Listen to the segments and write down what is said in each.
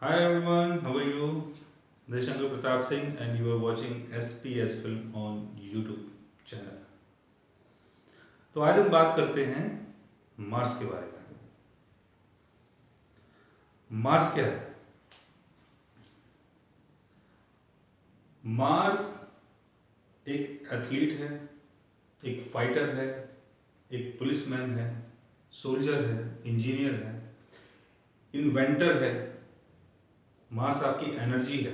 Hi everyone, how are you? This is Shankar Pratap Singh and you are watching SPS Film on YouTube channel. तो आज हम बात करते हैं Mars के बारे में। मार्स क्या है? मार्स एक एथलीट है, एक फाइटर है, एक पुलिसमैन है, सोल्जर है, इंजीनियर है, इन्वेंटर है। मार्स आपकी एनर्जी है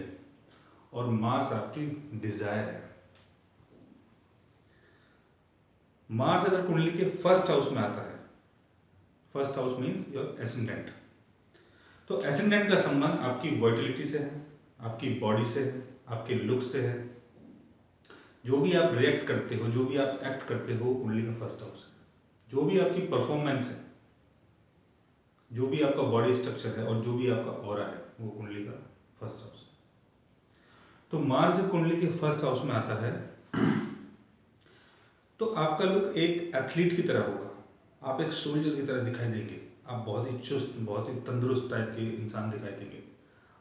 और मार्स आपकी डिजायर है। मार्स अगर कुंडली के फर्स्ट हाउस में आता है, first house means your ascendant, तो एसेंडेंट का संबंध आपकी वर्टिलिटी से है, आपकी बॉडी से है, आपके लुक से है। जो भी आप रिएक्ट करते हो, जो भी आप एक्ट करते हो, कुंडली का फर्स्ट हाउस है। जो भी आपकी परफॉर्मेंस है, जो भी आपका बॉडी स्ट्रक्चर है और जो भी आपका ऑरा है, वो कुंडली का फर्स्ट हाउस है। तो मार्स जब कुंडली के फर्स्ट हाउस में आता है तो आपका लुक एक एथलीट की तरह होगा। आप एक सोल्जर की तरह दिखाई देंगे। आप बहुत ही चुस्त, बहुत ही तंदुरुस्त टाइप के इंसान दिखाई देंगे।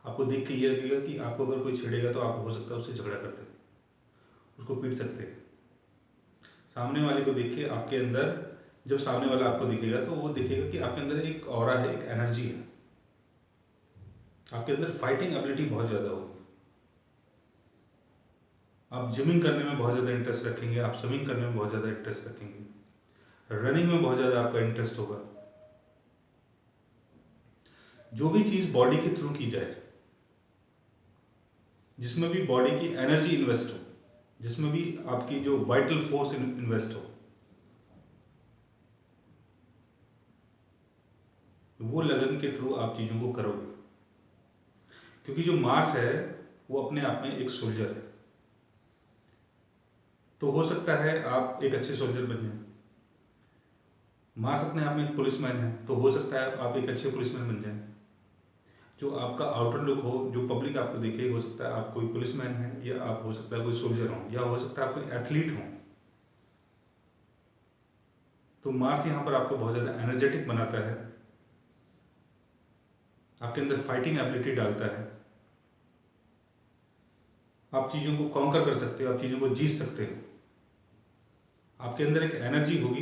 आपको देख के ये लगेगा कि आपको अगर कोई छेड़ेगा तो आप हो सकता है उससे झगड़ा करते, उसको पीट सकते हैं। सामने वाले को देख के आपके अंदर, जब सामने वाला आपको दिखेगा तो वो दिखेगा कि आपके अंदर एक ऑरा है, एक एनर्जी है। आपके अंदर फाइटिंग एबिलिटी बहुत ज़्यादा होगी। आप जिमिंग करने में बहुत ज़्यादा इंटरेस्ट रखेंगे, आप स्विमिंग करने में बहुत ज़्यादा इंटरेस्ट रखेंगे, रनिंग में बहुत ज़्यादा आपका इंटरेस्ट होगा। जो भी चीज़ बॉडी के थ्रू की जाए, जिसमें भी बॉडी की एनर्जी इन्वेस्ट हो, जिसमें भी आपकी जो वाइटल फोर्स इन्वेस्ट हो, वो लगन के थ्रू आप चीज़ों को करोगे। क्योंकि जो मार्स है वो अपने आप में एक सोल्जर है। तो हो सकता है आप एक अच्छे सोल्जर बन जाए। मार्स अपने आप में एक पुलिसमैन है, तो हो सकता है आप एक अच्छे पुलिसमैन बन जाए। जो आपका आउटर लुक हो, जो पब्लिक आपको देखे, हो सकता है आप कोई पुलिसमैन है, या आप हो सकता है कोई सोल्जर हो, या हो सकता है आप कोई एथलीट हो। तो मार्स यहाँ पर आपको बहुत ज़्यादा एनर्जेटिक बनाता है, आपके अंदर फाइटिंग एबिलिटी डालता है। आप चीज़ों को कॉन्कर कर सकते हो, आप चीज़ों को जीत सकते हो। आपके अंदर एक एनर्जी होगी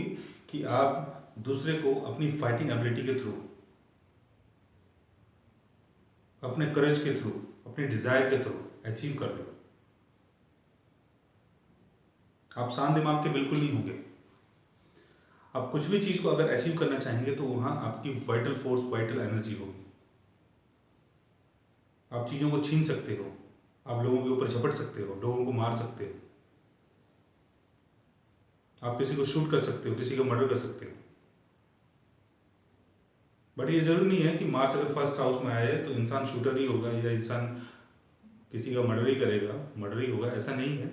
कि आप दूसरे को अपनी फाइटिंग एबिलिटी के थ्रू, अपने करेज के थ्रू, अपनी डिजायर के थ्रू अचीव कर लो। आप शांत दिमाग के बिल्कुल नहीं होंगे। आप कुछ भी चीज़ को अगर अचीव करना चाहेंगे तो वहाँ आपकी वाइटल फोर्स, वाइटल एनर्जी होगी। आप चीज़ों को छीन सकते हो, आप लोगों के ऊपर झपट सकते हो, लोगों को मार सकते हो, आप किसी को शूट कर सकते हो, किसी का मर्डर कर सकते हो। बट ये जरूरी नहीं है कि मार्स अगर फर्स्ट हाउस में आए तो इंसान शूटर ही होगा या इंसान किसी का मर्डर ही करेगा, मर्डर ही होगा, ऐसा नहीं है।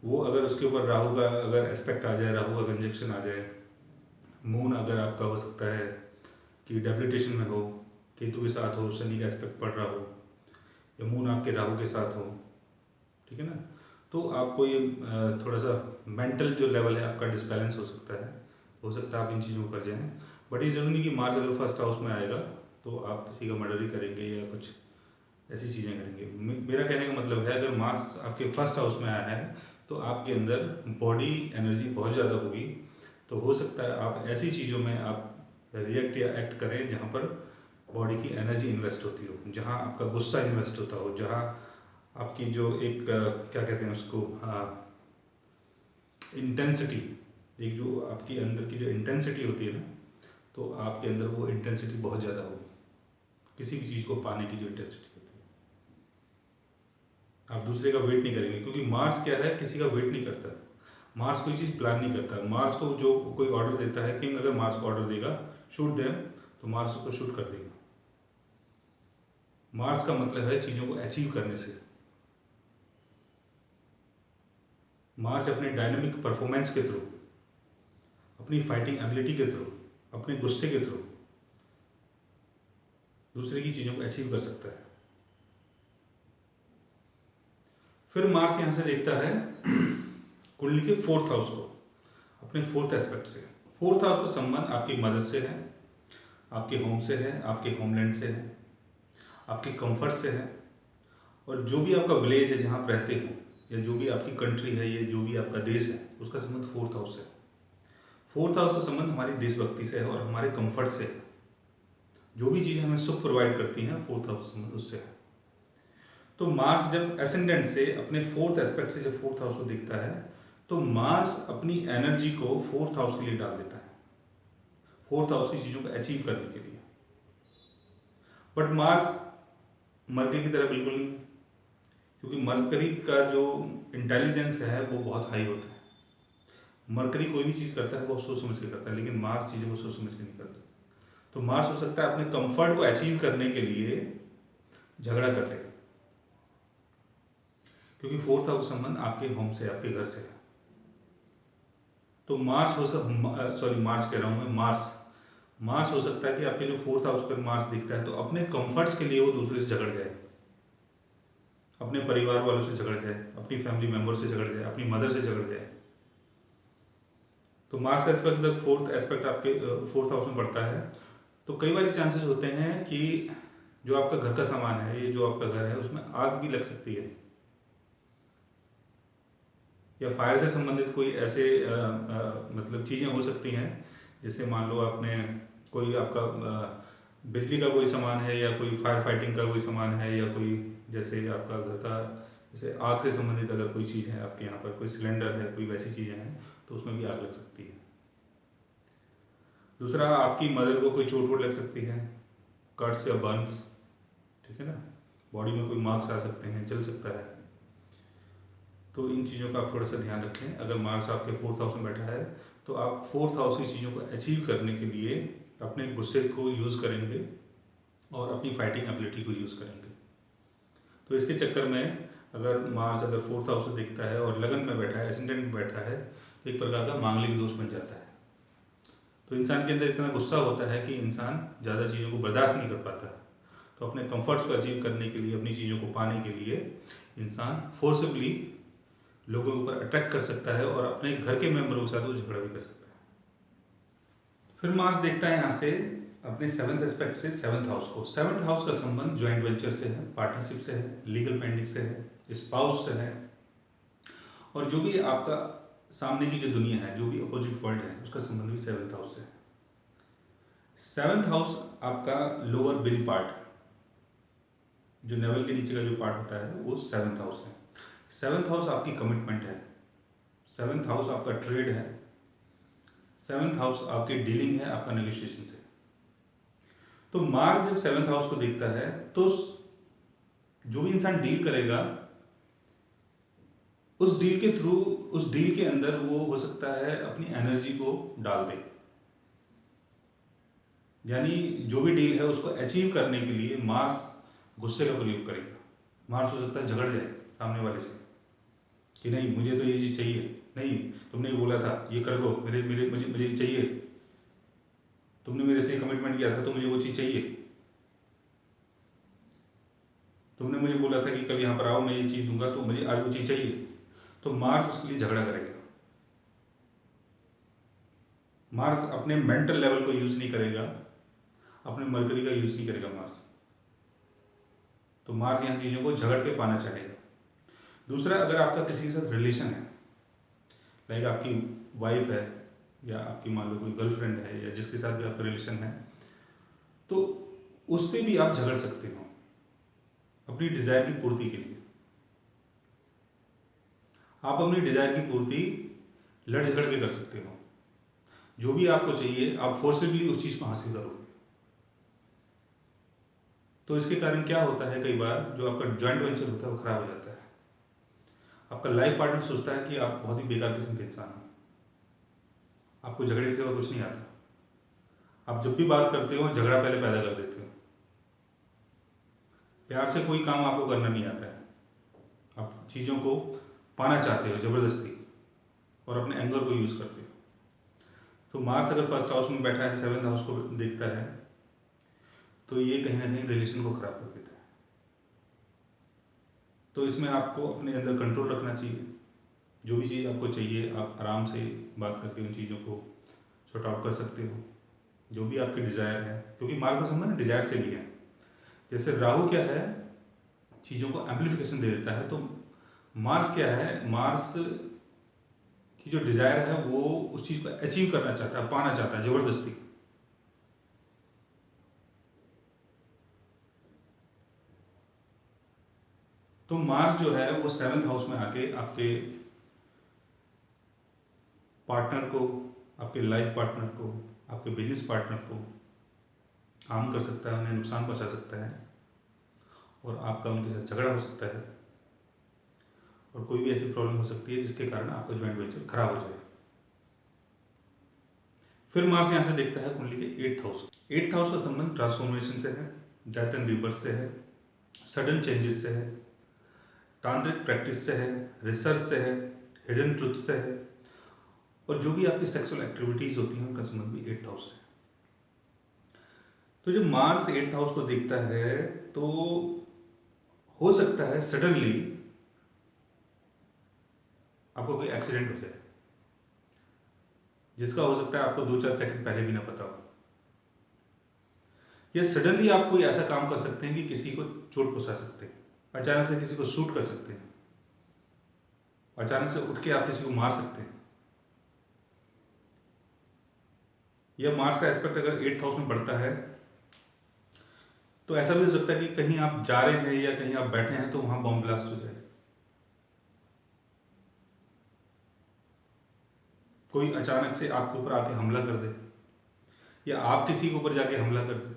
वो अगर उसके ऊपर राहु का अगर एस्पेक्ट आ जाए, राहु का कंजक्शन आ जाए, मून अगर आपका हो सकता है कि डेबिलिटेशन में हो, केतु के साथ हो, शनि का एस्पेक्ट पड़ रहा हो, या मून आपके राहु के साथ हो, ठीक है ना, तो आपको ये थोड़ा सा मेंटल जो लेवल है आपका डिसबैलेंस हो सकता है आप इन चीज़ों को कर जाएं। बट ये जरूरी नहीं कि मार्स अगर फर्स्ट हाउस में आएगा तो आप किसी का मर्डर ही करेंगे या कुछ ऐसी चीज़ें करेंगे। मेरा कहने का मतलब है, अगर मार्स आपके फर्स्ट हाउस में आया है तो आपके अंदर बॉडी एनर्जी बहुत ज़्यादा होगी। तो हो सकता है आप ऐसी चीज़ों में आप रिएक्ट या एक्ट करें जहाँ पर बॉडी की एनर्जी इन्वेस्ट होती हो, जहाँ आपका गुस्सा इन्वेस्ट होता हो, जहाँ आपकी जो एक क्या कहते हैं उसको, इंटेंसिटी, एक जो आपकी अंदर की जो इंटेंसिटी होती है ना, तो आपके अंदर वो इंटेंसिटी बहुत ज़्यादा होगी। किसी भी चीज़ को पाने की जो इंटेंसिटी होती है, आप दूसरे का वेट नहीं करेंगे। क्योंकि मार्स क्या है, किसी का वेट नहीं करता। मार्स कोई चीज़ प्लान नहीं करता। मार्स को जो कोई ऑर्डर देता है, किंग अगर मार्स को ऑर्डर देगा शूट देम, तो मार्स उसको शूट कर देगा। मार्स का मतलब है चीज़ों को अचीव करने से। मार्स अपने डायनामिक परफॉर्मेंस के थ्रू, अपनी फाइटिंग एबिलिटी के थ्रू, अपने गुस्से के थ्रू दूसरे की चीज़ों को अचीव कर सकता है। फिर मार्स यहाँ से देखता है कुंडली के फोर्थ हाउस को, अपने फोर्थ एस्पेक्ट से। फोर्थ हाउस का संबंध आपकी मदर से है, आपके होम से है, आपके होमलैंड से है, आपके कंफर्ट से है, और जो भी आपका विलेज है जहाँ आप रहते हो, या जो भी आपकी कंट्री है, या जो भी आपका देश है, उसका संबंध फोर्थ हाउस से है। फोर्थ हाउस का संबंध हमारी देशभक्ति से है और हमारे कंफर्ट से है। जो भी चीज़ें हमें सुख प्रोवाइड करती हैं, फोर्थ हाउस का संबंध उससे है। तो मार्स जब एसेंडेंट से अपने फोर्थ एस्पेक्ट से जब फोर्थ हाउस को दिखता है, तो मार्स अपनी एनर्जी को फोर्थ हाउस के लिए डाल देता है, फोर्थ हाउस की चीज़ों को अचीव करने के लिए। बट मार्स मरकरी की तरह बिल्कुल नहीं, क्योंकि मरकरी का जो इंटेलिजेंस है वो बहुत हाई होता है। मरकरी कोई भी चीज़ करता है वो सोच समझ के करता है, लेकिन मार्स चीज़ों को सोच समझ के नहीं करता। तो मार्स हो सकता है अपने कंफर्ट को अचीव करने के लिए झगड़ा कर ले, क्योंकि फोर्थ हाउस संबंध आपके होम से, आपके घर से है। तो मार्च हो मार्च कह रहा हूँ मैं, मार्च हो सकता है कि आपके जो फोर्थ हाउस पर मार्च दिखता है, तो अपने कंफर्ट्स के लिए वो दूसरे से झगड़ जाए, अपने परिवार वालों से झगड़ जाए, अपनी फैमिली मेंबर से झगड़ जाए, अपनी मदर से झगड़ जाए। तो मार्स का एस्पेक्ट जब फोर्थ एस्पेक्ट आपके फोर्थ हाउस में पड़ता है, तो कई बार चांसेस होते हैं कि जो आपका घर का सामान है, ये जो आपका घर है, उसमें आग भी लग सकती है, या फायर से संबंधित कोई ऐसे मतलब चीज़ें हो सकती हैं। जैसे मान लो आपने कोई आपका बिजली का कोई सामान है, या कोई फायर फाइटिंग का कोई सामान है, या कोई जैसे आपका घर का जैसे आग से संबंधित अगर कोई चीज़ है आपके यहाँ पर, कोई सिलेंडर है, कोई वैसी चीज़ें हैं, तो उसमें भी आग लग सकती है। दूसरा, आपकी मदर को कोई चोट वोट लग सकती है, कट्स या बर्न्स, ठीक है ना, बॉडी में कोई मार्क्स आ सकते हैं, जल सकता है। तो इन चीज़ों का आप थोड़ा सा ध्यान रखें। अगर मार्स आपके फोर्थ हाउस में बैठा है, तो आप फोर्थ हाउस की चीज़ों को अचीव करने के लिए अपने गुस्से को यूज़ करेंगे और अपनी फाइटिंग एबिलिटी को यूज़ करेंगे। तो इसके चक्कर में अगर मार्स अगर फोर्थ हाउस से दिखता है और लगन में बैठा है, एसेंडेंट में बैठा है, तो एक प्रकार का मांगलिक दोष बन जाता है। तो इंसान के अंदर इतना गुस्सा होता है कि इंसान ज़्यादा चीज़ों को बर्दाश्त नहीं कर पाता। तो अपने कंफर्ट्स को अचीव करने के लिए, अपनी चीज़ों को पाने के लिए इंसान फोर्सिबली लोगों के ऊपर अटैक कर सकता है और अपने घर के मेंबरों के साथ वो झगड़ा भी कर सकता है। फिर मार्स देखता है यहाँ से अपने सेवंथ एस्पेक्ट से सेवंथ हाउस को। सेवंथ हाउस का संबंध ज्वाइंट वेंचर से है, पार्टनरशिप से है, लीगल पेंडिंग से है, स्पाउस से है, और जो भी आपका सामने की जो दुनिया है, जो भी अपोजिट वर्ल्ड है, उसका संबंध भी सेवंथ हाउस से है। सेवंथ हाउस आपका लोअर बिल पार्ट, जो नेवल के नीचे का जो पार्ट होता है, वो सेवंथ हाउस है। सेवंथ हाउस आपकी कमिटमेंट है, सेवंथ हाउस आपका ट्रेड है, सेवंथ हाउस आपकी डीलिंग है, आपका नेगोशिएशन है। तो मार्स जब सेवंथ हाउस को देखता है, तो जो भी इंसान डील करेगा, उस डील के थ्रू, उस डील के अंदर वो हो सकता है अपनी एनर्जी को डाल दे, यानी जो भी डील है उसको अचीव करने के लिए मार्स गुस्से का प्रयोग करेगा। मार्स हो सकता है झगड़ जाए सामने वाले से कि नहीं, मुझे तो ये चीज़ चाहिए, नहीं तुमने ये बोला था ये कर दो, मेरे मेरे मुझे मुझे चाहिए, तुमने मेरे से कमिटमेंट किया था तो मुझे वो चीज़ चाहिए, तुमने मुझे बोला था कि कल यहाँ पर आओ, मैं ये चीज़ दूंगा, तो मुझे आज वो चीज़ चाहिए। तो मार्स उसके लिए झगड़ा करेगा। मार्स अपने मेंटल लेवल को यूज़ नहीं करेगा, अपने मरकरी का यूज़ नहीं करेगा मार्स। तो मार्स यहाँ चीज़ों को झगड़ के पाना चाहेगा। दूसरा, अगर आपका किसी के साथ रिलेशन है, लाइक आपकी वाइफ है, या आपकी मान लो कोई गर्लफ्रेंड है, या जिसके साथ भी आपका रिलेशन है, तो उससे भी आप झगड़ सकते हो अपनी डिज़ायर की पूर्ति के लिए। आप अपनी डिज़ायर की पूर्ति लड़ झगड़ के कर सकते हो। जो भी आपको चाहिए आप फोर्सिबली उस चीज़ को हासिल करोगे। तो इसके कारण क्या होता है, कई बार जो आपका जॉइंट वेंचर होता है वो खराब हो जाता है। आपका लाइफ पार्टनर सोचता है कि आप बहुत ही बेकार किस्म के इंसान हो, आपको झगड़े के सिवा कुछ नहीं आता, आप जब भी बात करते हो झगड़ा पहले पैदा कर देते हो। प्यार से कोई काम आपको करना नहीं आता है, आप चीज़ों को पाना चाहते हो ज़बरदस्ती, और अपने एंगर को यूज़ करते हो। तो मार्स अगर फर्स्ट हाउस में बैठा है, सेवंथ हाउस को देखता है, तो ये कहीं ना कहीं रिलेशन को खराब कर देता है। तो इसमें आपको अपने अंदर कंट्रोल रखना चाहिए। जो भी चीज़ आपको चाहिए आप आराम से बात करके उन चीज़ों को सॉर्ट आउट कर सकते हो, जो भी आपकी डिज़ायर है, क्योंकि मार्स का संबंध डिज़ायर से भी है। जैसे राहु क्या है, चीज़ों को एम्पलीफिकेशन दे देता है, तो मार्स क्या है, मार्स की जो डिज़ायर है वो उस चीज़ को अचीव करना चाहता है, पाना चाहता है ज़बरदस्ती। तो मार्स जो है वो 7th हाउस में आके आपके पार्टनर को, आपके लाइफ पार्टनर को, आपके बिजनेस पार्टनर को हार्म कर सकता है, उन्हें नुकसान पहुंचा सकता है, और आपका उनके साथ झगड़ा हो सकता है, और कोई भी ऐसी प्रॉब्लम हो सकती है जिसके कारण आपका ज्वाइंट वेंचर खराब हो जाए। फिर मार्स यहाँ से देखता है कुंडली के 8th हाउस। 8th हाउस का संबंध ट्रांसफॉर्मेशन से है, डेथ एंड रीबर्थ से है, सडन चेंजेस से है, तांत्रिक प्रैक्टिस से है, रिसर्च से है, हिडन ट्रुथ से है, और जो भी आपकी सेक्सुअल एक्टिविटीज होती हैं उनका संबंध भी 8th हाउस से है। तो जब मार्स 8th हाउस को देखता है तो हो सकता है सडनली आपको कोई एक्सीडेंट हो जाए, जिसका हो सकता है आपको 2-4 सेकंड पहले भी ना पता हो, या सडनली आप कोई ऐसा काम कर सकते हैं कि किसी को चोट पहुंचा सकते हैं, अचानक से किसी को शूट कर सकते हैं, अचानक से उठ के आप किसी को मार सकते हैं। यह मार्स का एस्पेक्ट अगर 8th हाउस में बढ़ता है तो ऐसा भी हो सकता है कि कहीं आप जा रहे हैं या कहीं आप बैठे हैं तो वहां बॉम्ब ब्लास्ट हो जाए, कोई अचानक से आपके ऊपर आके हमला कर दे, या आप किसी के ऊपर जाके हमला कर दे।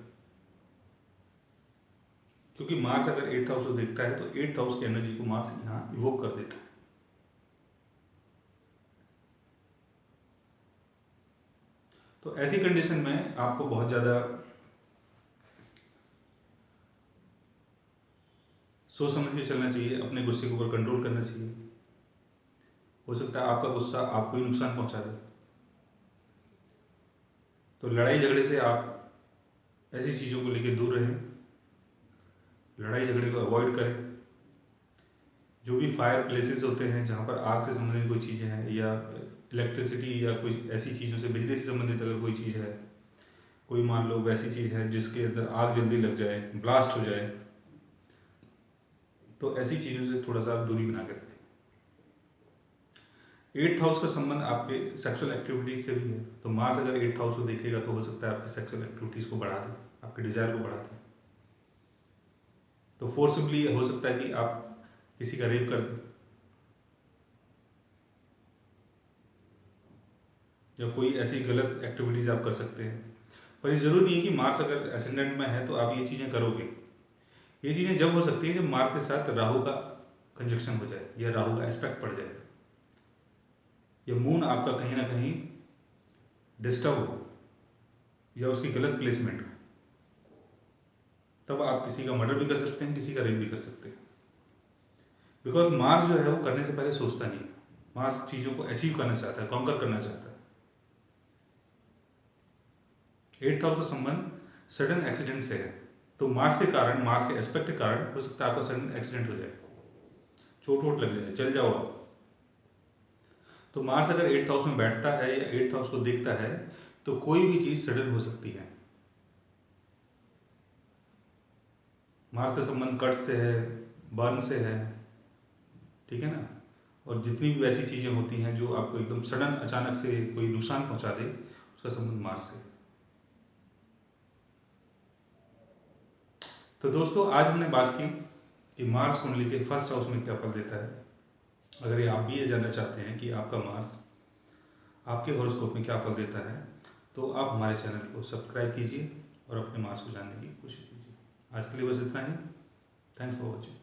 क्योंकि मार्स अगर 8th हाउस को देखता है तो 8th हाउस की एनर्जी को मार्स यहाँ इवोक कर देता है। तो ऐसी कंडीशन में आपको बहुत ज़्यादा सोच समझ के चलना चाहिए, अपने गुस्से के ऊपर कंट्रोल करना चाहिए। हो सकता है आपका गुस्सा आपको ही नुकसान पहुंचा दे, तो लड़ाई झगड़े से आप ऐसी चीज़ों को लेकर दूर रहें, लड़ाई झगड़े को अवॉइड करें। जो भी फायर प्लेसेस होते हैं जहाँ पर आग से संबंधित कोई चीज़ें हैं, या इलेक्ट्रिसिटी या कोई ऐसी चीज़ों से, बिजली से संबंधित अगर कोई चीज़ है, कोई मान लो वैसी चीज़ है जिसके अंदर आग जल्दी लग जाए, ब्लास्ट हो जाए, तो ऐसी चीज़ों से थोड़ा सा आप दूरी बना के रखें। 8th हाउस का संबंध आपके सेक्सुअल एक्टिविटीज से भी है, तो मार्स अगर 8th हाउस को देखेगा तो हो सकता है आपकी सेक्सुअल एक्टिविटीज को बढ़ा दे, आपके डिजायर को बढ़ा दे। तो फोर्सिबली हो सकता है कि आप किसी का रेप कर दें, या कोई ऐसी गलत एक्टिविटीज आप कर सकते हैं। पर ये जरूरी नहीं है कि मार्स अगर एसेंडेंट में है तो आप ये चीज़ें करोगे। ये चीज़ें जब हो सकती है जब मार्स के साथ राहु का कंजक्शन हो जाए, या राहु का एस्पेक्ट पड़ जाए, या मून आपका कहीं ना कहीं डिस्टर्ब हो, या उसकी गलत प्लेसमेंट हो, तब आप किसी का मर्डर भी कर सकते हैं, किसी का रेप भी कर सकते हैं। बिकॉज मार्स जो है वो करने से पहले सोचता नहीं है, मार्स चीज़ों को अचीव करना चाहता है, कॉन्कर करना चाहता है। 8th हाउस का संबंध सडन एक्सीडेंट से है, तो मार्स के कारण, मार्स के एस्पेक्ट के कारण हो सकता है आपका सडन एक्सीडेंट हो जाए, चोट वोट लग जाए, जल जाओ आप। तो मार्स अगर 8th हाउस में बैठता है या 8th हाउस को देखता है तो कोई भी चीज़ सडन हो सकती है। मार्स का संबंध कट से है, बर्न से है, ठीक है ना। और जितनी भी वैसी चीज़ें होती हैं जो आपको एकदम सडन अचानक से कोई नुकसान पहुंचा दे, उसका संबंध मार्स से है। तो दोस्तों आज हमने बात की कि मार्स कुंडली के फर्स्ट हाउस में क्या फल देता है। अगर ये आप भी ये जानना चाहते हैं कि आपका मार्स आपके हॉरोस्कोप में क्या फल देता है, तो आप हमारे चैनल को सब्सक्राइब कीजिए और अपने मार्स को जानने की कोशिश कीजिए। आज के लिए बस इतना ही। Thanks for watching.